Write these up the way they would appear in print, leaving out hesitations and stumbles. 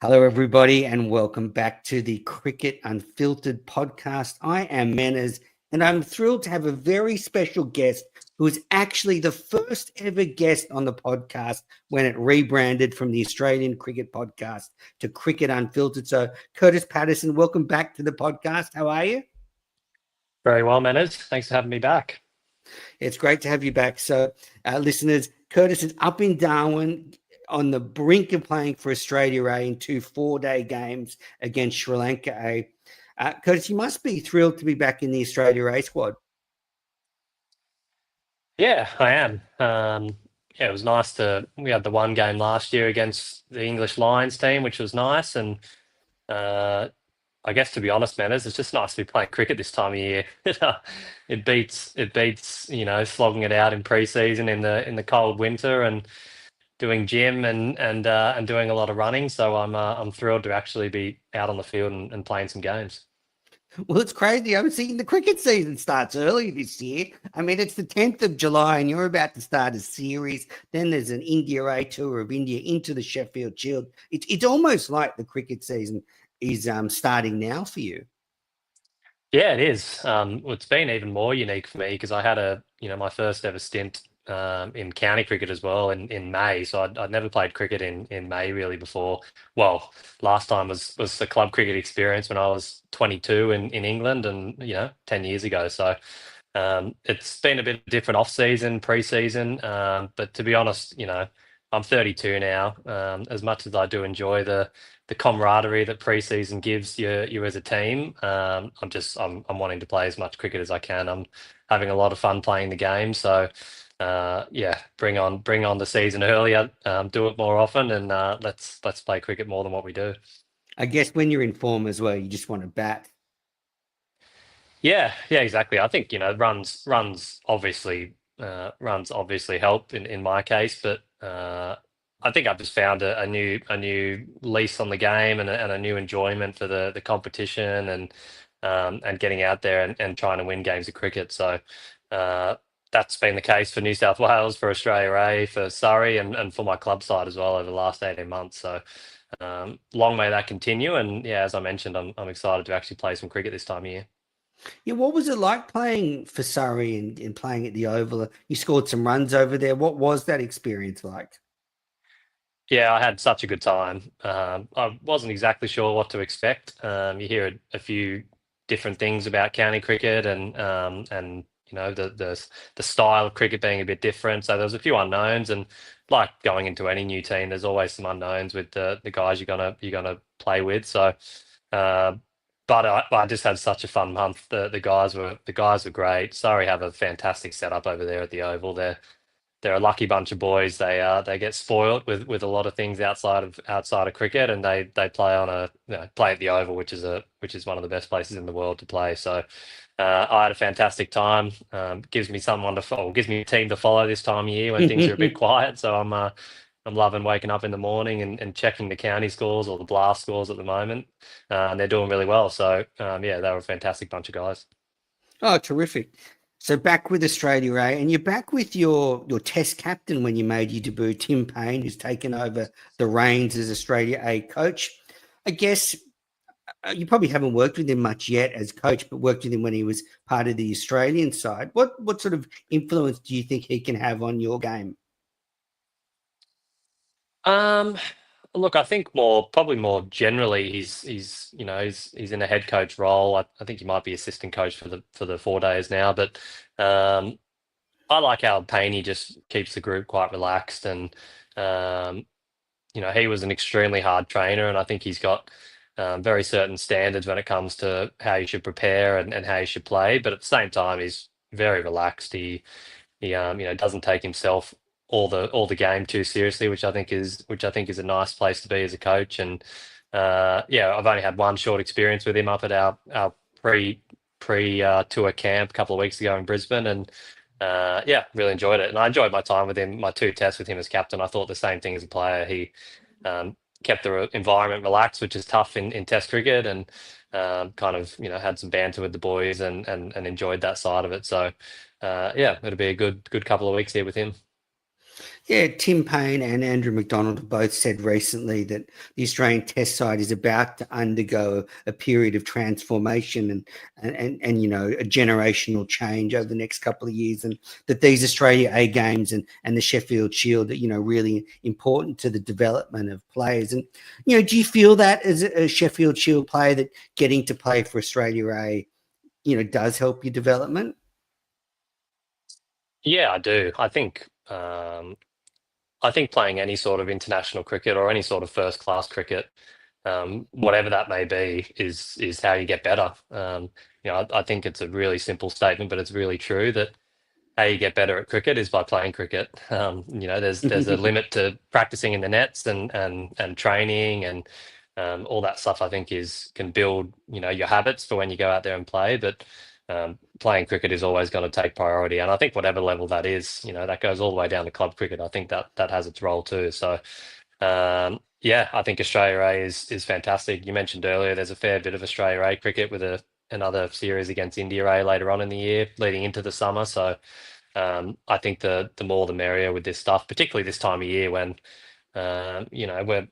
Hello, everybody, and welcome back to the Cricket Unfiltered podcast. I am Manners, and I'm thrilled to have a very special guest who is actually the first ever guest on the podcast when it rebranded from the Australian Cricket Podcast to Cricket Unfiltered. So, Kurtis Patterson, welcome back to the podcast. How are you? Very well, Manners. Thanks for having me back. It's great to have you back. So, listeners, Kurtis is up in Darwin on the brink of playing for Australia A in two 4-day games against Sri Lanka A. Kurtis, you must be thrilled to be back in the Australia A squad. Yeah, I am. Yeah, it was nice we had the one game last year against the English Lions team, which was nice. And uh, I guess to be honest, Manners, it's just nice to be playing cricket this time of year. It beats, slogging it out in pre-season in the cold winter and doing gym and doing a lot of running. So I'm thrilled to actually be out on the field and playing some games. Well, it's crazy. I'm seeing the cricket season starts early this year. I mean, it's the 10th of July and you're about to start a series. Then there's an India A tour of India into the Sheffield Shield. It's almost like the cricket season is starting now for you. Yeah, it is. Well, it's been even more unique for me because I had my first ever stint in county cricket as well in May. So I'd never played cricket in May really before. Well, last time was the club cricket experience when I was 22 in England and 10 years ago. So it's been a bit different off season, pre-season. But to be honest, I'm 32 now. As much as I do enjoy the camaraderie that pre-season gives you as a team, I'm wanting to play as much cricket as I can. I'm having a lot of fun playing the game. So yeah, bring on the season earlier, do it more often, and let's play cricket more than what we do. I guess when you're in form as well, you just want to bat. Yeah, exactly. I think runs obviously help in my case, but I think I've just found a new lease on the game and a new enjoyment for the competition and getting out there and trying to win games of cricket. So uh, that's been the case for New South Wales, for Australia A, for Surrey, and for my club side as well over the last 18 months. So long may that continue. And yeah, as I mentioned, I'm excited to actually play some cricket this time of year. Yeah, what was it like playing for Surrey and playing at the Oval? You scored some runs over there. What was that experience like? Yeah, I had such a good time. I wasn't exactly sure what to expect. You hear a few different things about county cricket and the style of cricket being a bit different. So there was a few unknowns, and like going into any new team, there's always some unknowns with the guys you're gonna play with. So, uh, but I just had such a fun month. The guys were great. Surrey have a fantastic setup over there at the Oval. They're a lucky bunch of boys. They get spoiled with a lot of things outside of cricket, and they play on play at the Oval, which is one of the best places in the world to play. So I had a fantastic time. Gives me someone to follow, gives me a team to follow this time of year when things are a bit quiet. So I'm loving waking up in the morning and checking the county scores or the blast scores at the moment, and they're doing really well. So yeah, they were a fantastic bunch of guys. Oh, terrific. So back with Australia A, and you're back with your test captain when you made your debut, Tim Payne, who's taken over the reins as Australia A coach. I guess you probably haven't worked with him much yet as coach, but worked with him when he was part of the Australian side. What sort of influence do you think he can have on your game? Um, Look, I think probably more generally, he's in a head coach role. I think he might be assistant coach for the 4 days now, but um, I like how Payne just keeps the group quite relaxed, and um, he was an extremely hard trainer, and I think he's got very certain standards when it comes to how you should prepare and how you should play. But at the same time, he's very relaxed. He doesn't take himself all the game too seriously, which I think is a nice place to be as a coach. And yeah, I've only had one short experience with him up at our pre tour camp a couple of weeks ago in Brisbane, and yeah, really enjoyed it. And I enjoyed my time with him, my two tests with him as captain. I thought the same thing as a player. He kept the environment relaxed, which is tough in Test cricket, and kind of had some banter with the boys and enjoyed that side of it. So yeah, it'll be a good couple of weeks here with him. Yeah, Tim Payne and Andrew McDonald have both said recently that the Australian Test side is about to undergo a period of transformation and a generational change over the next couple of years, and that these Australia A games and the Sheffield Shield are really important to the development of players. And do you feel that as a Sheffield Shield player that getting to play for Australia A does help your development? Yeah, I do. I think playing any sort of international cricket or any sort of first class cricket, whatever that may be, is how you get better. I think it's a really simple statement, but it's really true that how you get better at cricket is by playing cricket. There's a limit to practicing in the nets and training and all that stuff. I think can build your habits for when you go out there and play, but playing cricket is always going to take priority. And I think whatever level that is, that goes all the way down to club cricket. I think that has its role too. So yeah, I think Australia A is fantastic. You mentioned earlier there's a fair bit of Australia A cricket with another series against India A later on in the year, leading into the summer. So I think the more the merrier with this stuff, particularly this time of year when we're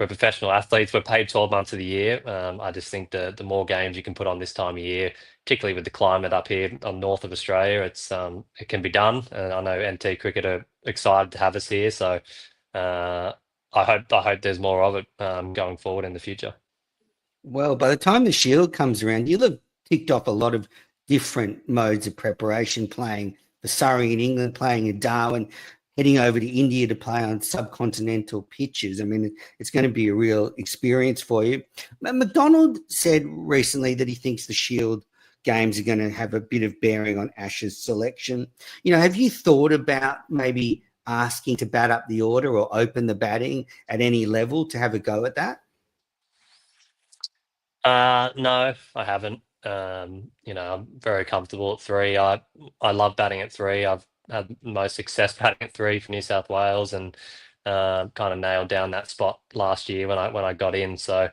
professional athletes. We're paid 12 months of the year. I just think the more games you can put on this time of year, particularly with the climate up here on north of Australia, it can be done. And I know NT Cricket are excited to have us here, so I hope there's more of it going forward in the future. Well, by the time the Shield comes around, you'll have ticked off a lot of different modes of preparation, playing for Surrey in England, playing in Darwin, heading over to India to play on subcontinental pitches. I mean, it's going to be a real experience for you. McDonald said recently that he thinks the Shield games are going to have a bit of bearing on Ash's selection. Have you thought about maybe asking to bat up the order or open the batting at any level to have a go at that? No, I haven't. I'm very comfortable at three. I love batting at three. I've had most success batting at three for New South Wales, and kind of nailed down that spot last year when I got in. So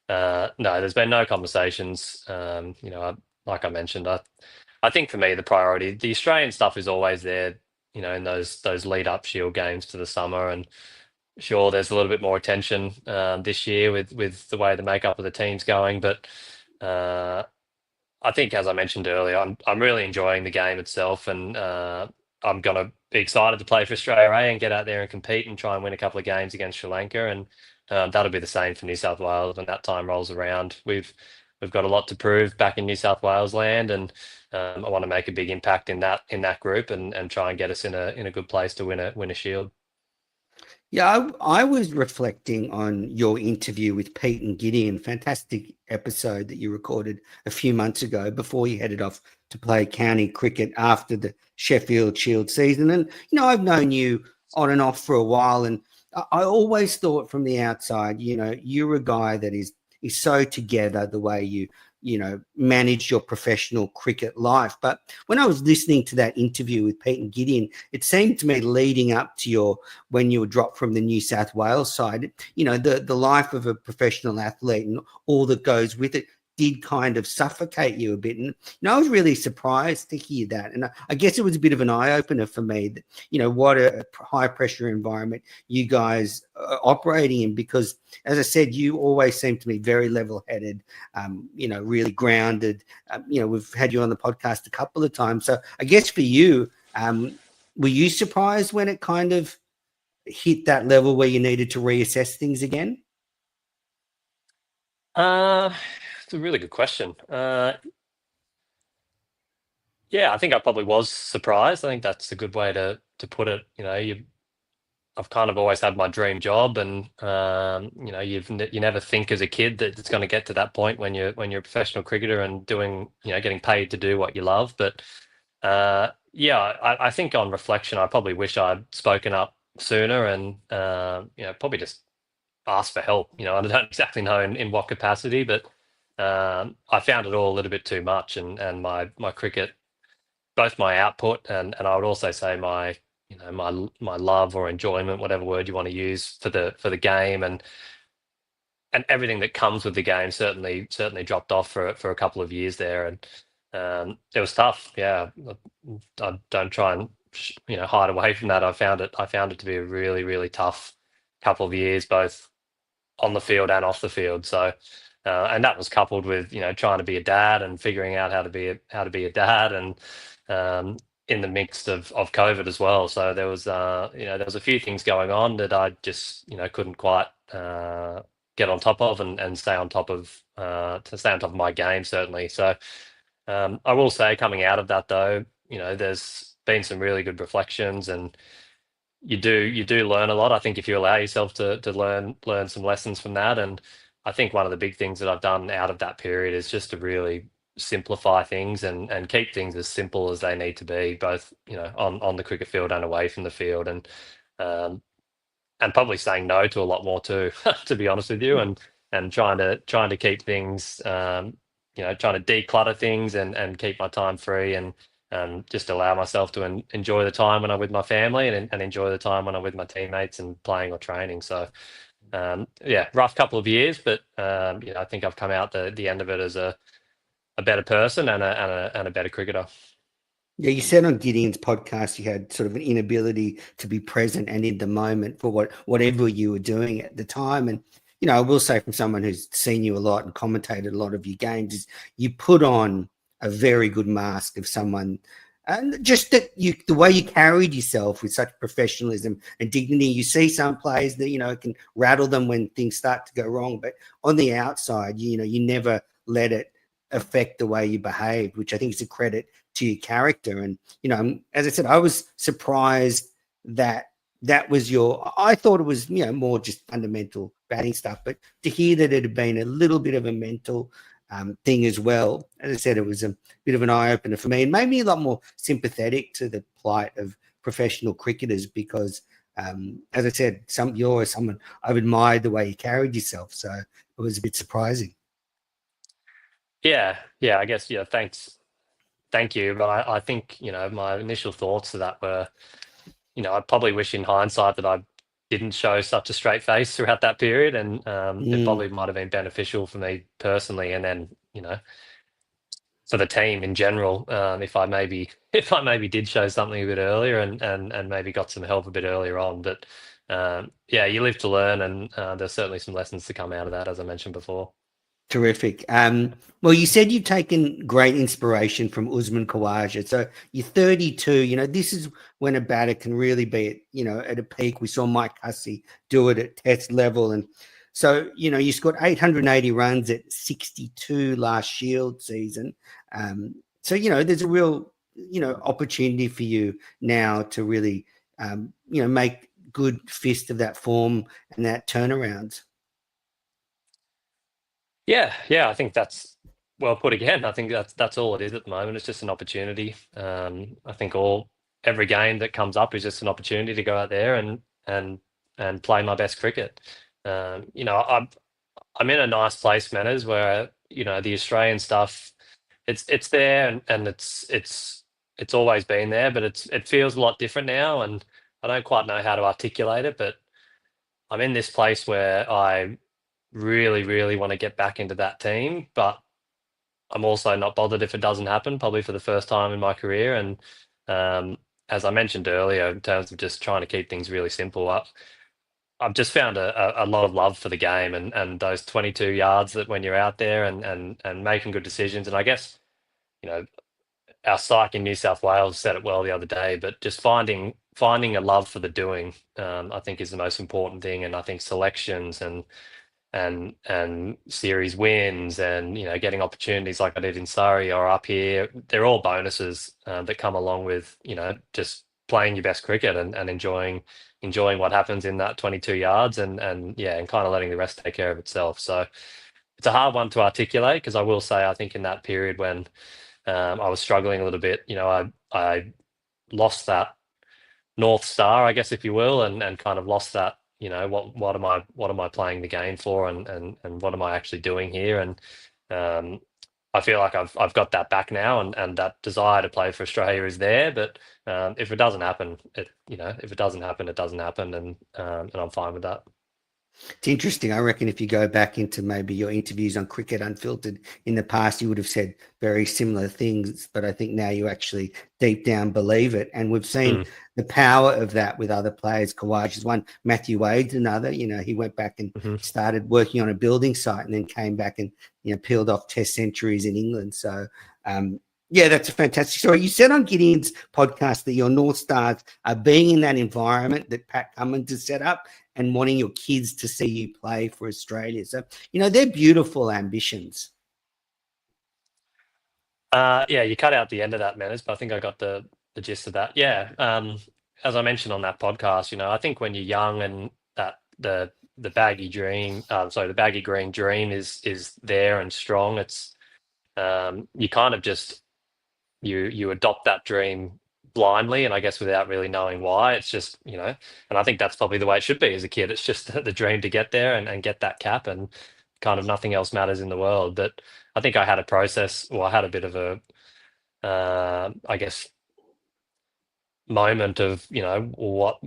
no, there's been no conversations. Like I mentioned, I think for me the priority, the Australian stuff is always there. In those lead up Shield games to the summer, and sure, there's a little bit more attention this year with the way the makeup of the team's going, but uh, I think, as I mentioned earlier, I'm really enjoying the game itself, and I'm gonna be excited to play for Australia A and get out there and compete and try and win a couple of games against Sri Lanka, and that'll be the same for New South Wales when that time rolls around. We've got a lot to prove back in New South Wales land, and I want to make a big impact in that group and try and get us in a good place to win a Shield. Yeah, I was reflecting on your interview with Pete and Gideon, fantastic episode that you recorded a few months ago before you headed off to play county cricket after the Sheffield Shield season. And, I've known you on and off for a while, and I always thought from the outside, you're a guy that is so together the way you manage your professional cricket life. But when I was listening to that interview with Pete and Gideon, it seemed to me leading up to when you were dropped from the New South Wales side, the life of a professional athlete and all that goes with it did kind of suffocate you a bit. And I was really surprised to hear that. And I guess it was a bit of an eye-opener for me that, what a high-pressure environment you guys are operating in, because, as I said, you always seem to be very level-headed, really grounded. We've had you on the podcast a couple of times. So I guess for you, were you surprised when it kind of hit that level where you needed to reassess things again? It's a really good question. Yeah, I think I probably was surprised. I think that's a good way to put it. I've kind of always had my dream job, and you never think as a kid that it's going to get to that point when you're a professional cricketer and doing getting paid to do what you love. But yeah, I think on reflection, I probably wish I'd spoken up sooner and probably just asked for help. I don't exactly know in what capacity, but I found it all a little bit too much, and my cricket, both my output and I would also say my love or enjoyment, whatever word you want to use for the game and everything that comes with the game, certainly dropped off for a couple of years there, and it was tough. Yeah, I don't try and hide away from that. I found it to be a really, really tough couple of years, both on the field and off the field. So, and that was coupled with trying to be a dad and figuring out how to be a dad, and in the mix of COVID as well. So there was a few things going on that I just couldn't quite get on top of, and stay on top of my game, certainly. So I will say, coming out of that though, there's been some really good reflections, and you do learn a lot. I think if you allow yourself to learn some lessons from that. And I think one of the big things that I've done out of that period is just to really simplify things, and keep things as simple as they need to be, both on the cricket field and away from the field. Um, and probably saying no to a lot more too, to be honest with you, and trying to keep things, trying to declutter things, and keep my time free, and just allow myself to enjoy the time when I'm with my family, and enjoy the time when I'm with my teammates and playing or training. So yeah, rough couple of years, but I think I've come out the end of it as a better person, and a better cricketer. Yeah, you said on Gideon's podcast you had sort of an inability to be present and in the moment for whatever you were doing at the time. And I will say, from someone who's seen you a lot and commentated a lot of your games, is you put on a very good mask of someone, and just the way you carried yourself with such professionalism and dignity. You see some players that it can rattle them when things start to go wrong, but on the outside, you never let it affect the way you behaved, which I think is a credit to your character. And as I said, I was surprised that was I thought it was more just fundamental batting stuff, but to hear that it had been a little bit of a mental thing as well, as I said, it was a bit of an eye-opener for me, and made me a lot more sympathetic to the plight of professional cricketers, because as I said, you're someone I've admired the way you carried yourself, so it was a bit surprising. Yeah, I guess, thank you. But I think, my initial thoughts to that were, I probably wish in hindsight that I didn't show such a straight face throughout that period. And it probably might have been beneficial for me personally. And then, for the team in general, if I maybe did show something a bit earlier, and maybe got some help a bit earlier on. But yeah, you live to learn, and there's certainly some lessons to come out of that, as I mentioned before. Terrific. Well, you said you've taken great inspiration from Usman Khawaja. So you're 32. This is when a batter can really be at a peak. We saw Mike Hussey do it at Test level, and so you scored 880 runs at 62 last Shield season. So there's a real opportunity for you now to really make good fist of that form and that turnaround. Yeah, I think that's well put again. I think that's all it is at the moment. It's just an opportunity. I think every game that comes up is just an opportunity to go out there and play my best cricket. I'm in a nice place, Manners, where the Australian stuff, it's there, and it's always been there, but it feels a lot different now, and I don't quite know how to articulate it, but I'm in this place where I really, really want to get back into that team, but I'm also not bothered if it doesn't happen, probably for the first time in my career. And as I mentioned earlier, in terms of just trying to keep things really simple, I've just found a lot of love for the game, and those 22 yards, that when you're out there and making good decisions. And I guess, our psych in New South Wales said it well the other day, but just finding a love for the doing, I think, is the most important thing. And I think selections and series wins, and getting opportunities like I did in Surrey or up here, they're all bonuses that come along with just playing your best cricket, and enjoying what happens in that 22 yards, and kind of letting the rest take care of itself. So it's a hard one to articulate, because I will say, I think in that period when I was struggling a little bit, I lost that North Star, I guess, if you will, and kind of lost that, what am I playing the game for, and what am I actually doing here? And I feel like I've got that back now, and that desire to play for Australia is there. But if it doesn't happen, if it doesn't happen, it doesn't happen, and I'm fine with that. It's interesting. I reckon if you go back into maybe your interviews on Cricket Unfiltered in the past, you would have said very similar things. But I think now you actually deep down believe it. And we've seen the power of that with other players. Kawaj is one. Matthew Wade's another. You know, he went back and started working on a building site and then came back and, you know, peeled off Test centuries in England. So, yeah, that's a fantastic story. You said on Gideon's podcast that your North Stars are being in that environment that Pat Cummins has set up and wanting your kids to see you play for Australia. So, you know, they're beautiful ambitions. Yeah, you cut out the end of that, Menace, but I think I got the gist of that. Yeah. As I mentioned on that podcast, you know, I think when you're young and that the baggy dream, the baggy green dream is there and strong, it's you kind of just you adopt that dream blindly, and I guess without really knowing why. It's just, you know, and I think that's probably the way it should be as a kid. It's just the dream to get there and get that cap, and kind of nothing else matters in the world. But I think I had a process, or I had a bit of a I guess moment of, you know, what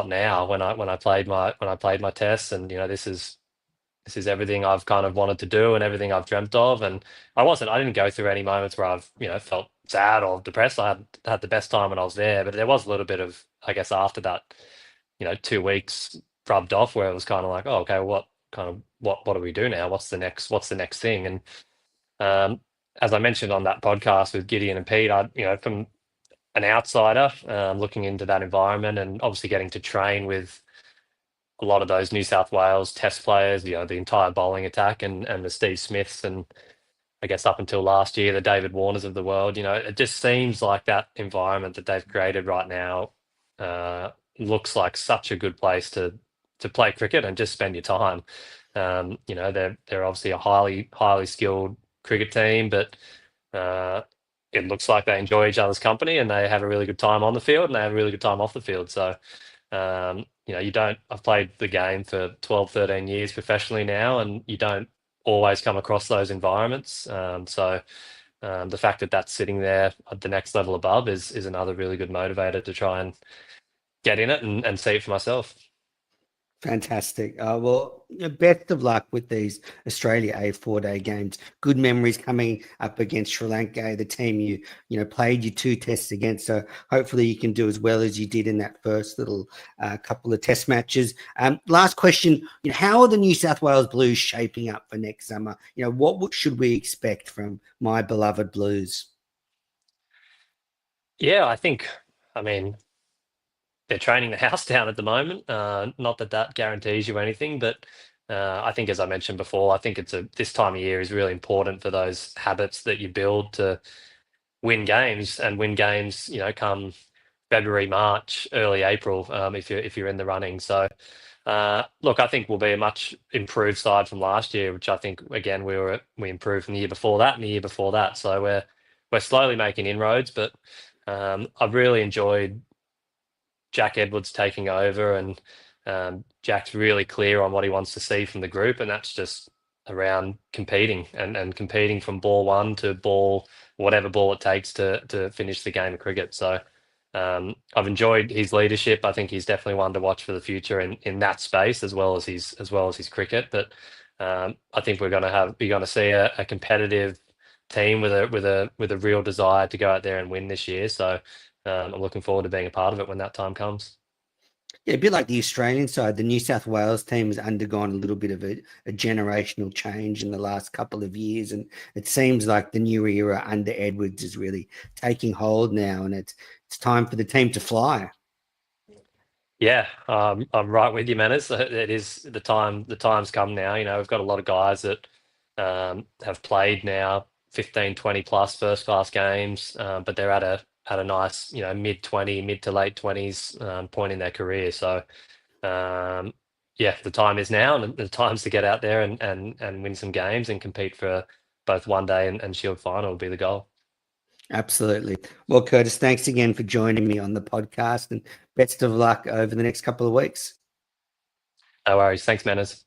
now when I played my tests, and you know, this is everything I've kind of wanted to do and everything I've dreamt of. And I didn't go through any moments where I've, you know, felt sad or depressed. I had the best time when I was there, but there was a little bit of, I guess, after that, you know, 2 weeks rubbed off, where it was kind of like, oh, okay, what do we do now? What's the next thing? And as I mentioned on that podcast with Gideon and Pete, you know, from an outsider, looking into that environment and obviously getting to train with a lot of those New South Wales Test players, you know, the entire bowling attack, and the Steve Smiths, and I guess up until last year, the David Warners of the world. You know, it just seems like that environment that they've created right now looks like such a good place to play cricket and just spend your time. You know, they're obviously a highly skilled cricket team, but it looks like they enjoy each other's company and they have a really good time on the field and they have a really good time off the field. So, you know, I've played the game for 12, 13 years professionally now, and you don't always come across those environments. So the fact that that's sitting there at the next level above is another really good motivator to try and get in it and see it for myself. Fantastic. Well, you know, best of luck with these Australia A 4-day games. Good memories coming up against Sri Lanka, the team you know played your 2 tests against. So hopefully you can do as well as you did in that first little couple of test matches. Last question: you know, how are the New South Wales Blues shaping up for next summer? You know, what should we expect from my beloved Blues? Yeah, I mean, they're training the house down at the moment. Not that that guarantees you anything, but I think, as I mentioned before, I think this time of year is really important for those habits that you build to win games. You know, come February, March, early April, if you're in the running. So, look, I think we'll be a much improved side from last year, which I think again we improved from the year before that and the year before that. So we're slowly making inroads, but I've really enjoyed Jack Edwards taking over, and Jack's really clear on what he wants to see from the group, and that's just around competing and competing from ball one to whatever ball it takes to finish the game of cricket. So I've enjoyed his leadership. I think he's definitely one to watch for the future in that space, as well as his cricket. But I think we're going to see a competitive team with a real desire to go out there and win this year. So I'm looking forward to being a part of it when that time comes. Yeah, a bit like the Australian side, the New South Wales team has undergone a little bit of a generational change in the last couple of years, and it seems like the new era under Edwards is really taking hold now, and it's time for the team to fly. Yeah, I'm right with you, Manners. It is the time. The time's come now. You know, we've got a lot of guys that have played now 15, 20 plus first class games, but they're at a nice, you know, mid to late 20s point in their career. So yeah, the time is now, and the time's to get out there and win some games and compete for both one day and Shield final will be the goal. Absolutely. Well, Kurtis, thanks again for joining me on the podcast, and best of luck over the next couple of weeks. No worries. Thanks, Manners.